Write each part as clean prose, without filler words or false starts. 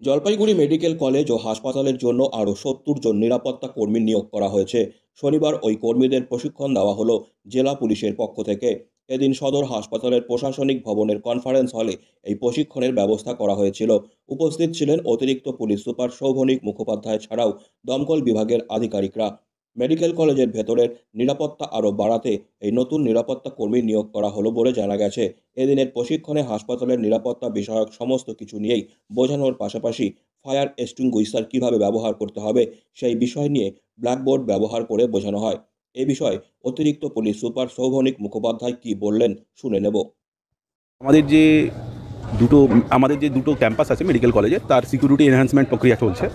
Jalpaiguri medical college ও হাসপাতালের জন্য আরও ৭০ জন নিরাপত্তা কর্মী নিয়োগ করা হয়েছে। শনিবার ওই কর্মীদের প্রশিক্ষণ দেওয়া হলো জেলা পুলিশের পক্ষ থেকে। এদিন সদর হাসপাতালের প্রশাসনিক ভবনের কনফারেন্স হলে এই প্রশিক্ষণের ব্যবস্থা করা হয়েছিল। উপস্থিত ছিলেন অতিরিক্ত পুলিশ সুপার শৌভনিক মুখোপাধ্যায় ছাড়াও দমকল বিভাগের আধিকারিকরা। মেডিকেল কলেজের ভেতরের নিরাপত্তা আরও বাড়াতে এই নতুন নিরাপত্তা কর্মী নিয়োগ করা হলো বলে জানা গেছে। এদিনের প্রশিক্ষণে হাসপাতালের নিরাপত্তা বিষয়ক সমস্ত কিছু নিয়েই বোঝানোর পাশাপাশি ফায়ার এক্সটিংগুইশার কীভাবে ব্যবহার করতে হবে সেই বিষয় নিয়ে ব্ল্যাকবোর্ড ব্যবহার করে বোঝানো হয়। এ বিষয়ে অতিরিক্ত পুলিশ সুপার শৌভনিক মুখোপাধ্যায় কী বললেন শুনে নেব। আমাদের যে দুটো ক্যাম্পাস আছে মেডিকেল কলেজের, তার সিকিউরিটি এনহ্যান্সমেন্ট প্রক্রিয়া চলছে।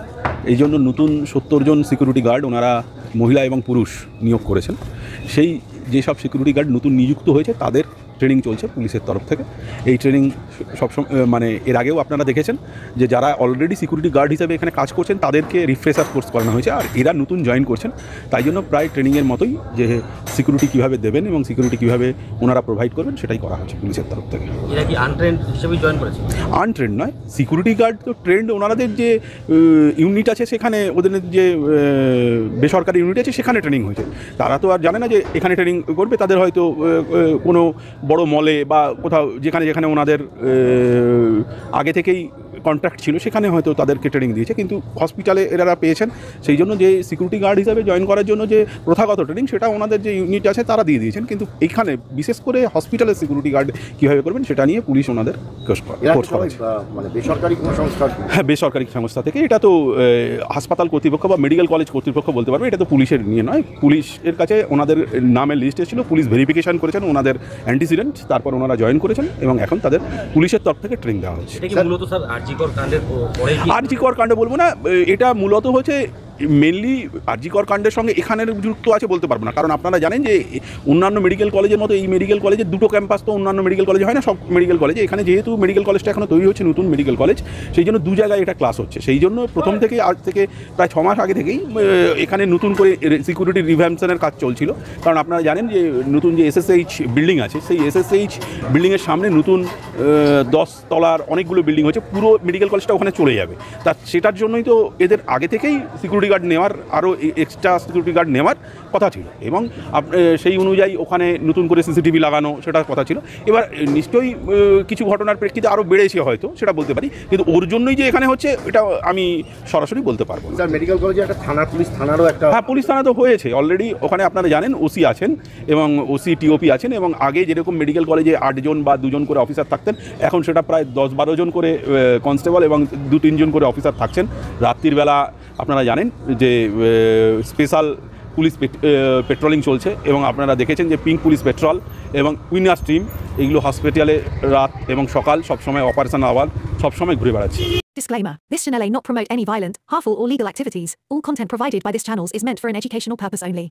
এই জন্য নতুন ৭০ জন সিকিউরিটি গার্ড ওনারা মহিলা এবং পুরুষ নিয়োগ করেছেন। সেই যেসব সিকিউরিটি গার্ড নতুন নিযুক্ত হয়েছে তাদের ট্রেনিং চলছে পুলিশের তরফ থেকে। এই ট্রেনিং সবসময় এর আগেও আপনারা দেখেছেন যে যারা অলরেডি সিকিউরিটি গার্ড হিসেবে এখানে কাজ করছেন তাদেরকে রিফ্রেশার কোর্স করানো হয়েছে, আর এরা নতুন জয়েন করছেন। তাই জন্য প্রায় ট্রেনিংয়ের মতোই যে সিকিউরিটি কীভাবে দেবেন এবং সিকিউরিটি কীভাবে ওনারা প্রোভাইড করবেন সেটাই করা হচ্ছে পুলিশের তরফ থেকে। এরা কি আনট্রেন্ড হিসেবে জয়েন করেছে? আনট্রেন্ড নয়, সিকিউরিটি গার্ড তো ট্রেন্ড। ওনাদের যে ইউনিট আছে সেখানে, ওদের যে বেসরকারি ইউনিট আছে সেখানে ট্রেনিং হয়েছে। তারা তো আর জানে না যে এখানে ট্রেনিং করবে। তাদের হয়তো কোনো বড় মলে বা কোথাও যেখানে ওনাদের আগে থেকেই কন্ট্রাক্ট ছিল সেখানে হয়তো তাদেরকে ট্রেনিং দিয়েছে, কিন্তু হসপিটালে এরা পেয়েছেন। সেই জন্য যে সিকিউরিটি গার্ড হিসাবে জয়েন করার জন্য যে প্রথাগত ট্রেনিং সেটা ওনাদের যে ইউনিট আছে তারা দিয়ে দিয়েছেন, কিন্তু এইখানে বিশেষ করে হসপিটালের সিকিউরিটি গার্ড কীভাবে করবেন সেটা নিয়ে পুলিশ ওনাদের কোর্স করাচ্ছে। মানে বেসরকারি কোনো সংস্থা? হ্যাঁ, বেসরকারি সংস্থা থেকে। এটা তো হাসপাতাল কর্তৃপক্ষ বা মেডিকেল কলেজ কর্তৃপক্ষ বলতে পারবে, এটা তো পুলিশের নিয়ে নয়। পুলিশের কাছে ওনাদের নামের লিস্ট এসেছিল, পুলিশ ভেরিফিকেশন করেছেন ওনাদের অ্যান্টিসিডেন্ট, তারপর ওনারা জয়েন করেছেন এবং এখন তাদের পুলিশের তরফ থেকে ট্রেনিং দেওয়া হচ্ছে। এটা কি মূলত স্যার আরজিকর কাণ্ডের পরে? আরজিকর কাণ্ড বলবো না, এটা মূলত হচ্ছে মেনলি আরজিকর কাণ্ডের সঙ্গে এখানের যুক্ত আছে বলতে পারবো না, কারণ আপনারা জানেন যে অন্যান্য মেডিকেল কলেজের মতো এই মেডিকেল কলেজের দুটো ক্যাম্পাস তো অন্যান্য মেডিকেল কলেজে হয় না। সব মেডিকেল কলেজে, এখানে যেহেতু মেডিকেল কলেজটা এখনো তৈরি হচ্ছে, নতুন মেডিকেল কলেজ, সেই জন্য দু জায়গায় এটা ক্লাস হচ্ছে। সেই জন্য প্রথম থেকে আজ থেকে প্রায় 6 মাস আগে থেকেই এখানে নতুন করে সিকিউরিটি রিভ্যাম্পশনের কাজ চলছিল। কারণ আপনারা জানেন যে নতুন যে এসএসএইচ বিল্ডিং আছে, সেই এসএসএইচ বিল্ডিংয়ের সামনে নতুন 10 তলার অনেকগুলো বিল্ডিং হচ্ছে, পুরো মেডিকেল কলেজটা ওখানে চলে যাবে। সেটার জন্যই তো এদের আগে থেকেই সিকিউরিটি গার্ড নেওয়ার, আরও এক্সট্রা সিকিউরিটি গার্ড নেওয়ার কথা ছিল, এবং সেই অনুযায়ী ওখানে নতুন করে সিসিটিভি লাগানো সেটার কথা ছিল। এবার নিশ্চয়ই কিছু ঘটনার প্রেক্ষিতে আরও বেড়েছে হয়তো, সেটা বলতে পারি, কিন্তু ওর জন্যই যে এখানে হচ্ছে এটা আমি সরাসরি বলতে পারবো না। স্যার, মেডিকেল কলেজে একটা থানা, পুলিশ থানারও একটা? হ্যাঁ, পুলিশ থানা তো হয়েছে অলরেডি। ওখানে আপনারা জানেন ওসি আছেন এবং ওসি টিওপি আছেন, এবং আগে যেরকম মেডিকেল কলেজে 8 জন বা 2 জন করে অফিসার থাকতেন, এখন সেটা প্রায় 10-12 জন করে কনস্টেবল এবং 2-3 জন করে অফিসার থাকছেন। রাত্রির বেলা আপনারা জানেন যে স্পেশাল পুলিশ পেট্রোলিং চলছে, এবং আপনারা দেখেছেন যে পিঙ্ক পুলিশ পেট্রোল এবং উইনার স্ট্রিম, এগুলো হসপিটালে রাত এবং সকাল সবসময় অপারেশন আওয়ার সবসময় ঘুরে বেড়াচ্ছে। Disclaimer. This channel may not promote any violent, harmful or legal activities. All content provided by this channel is meant for an educational purpose only.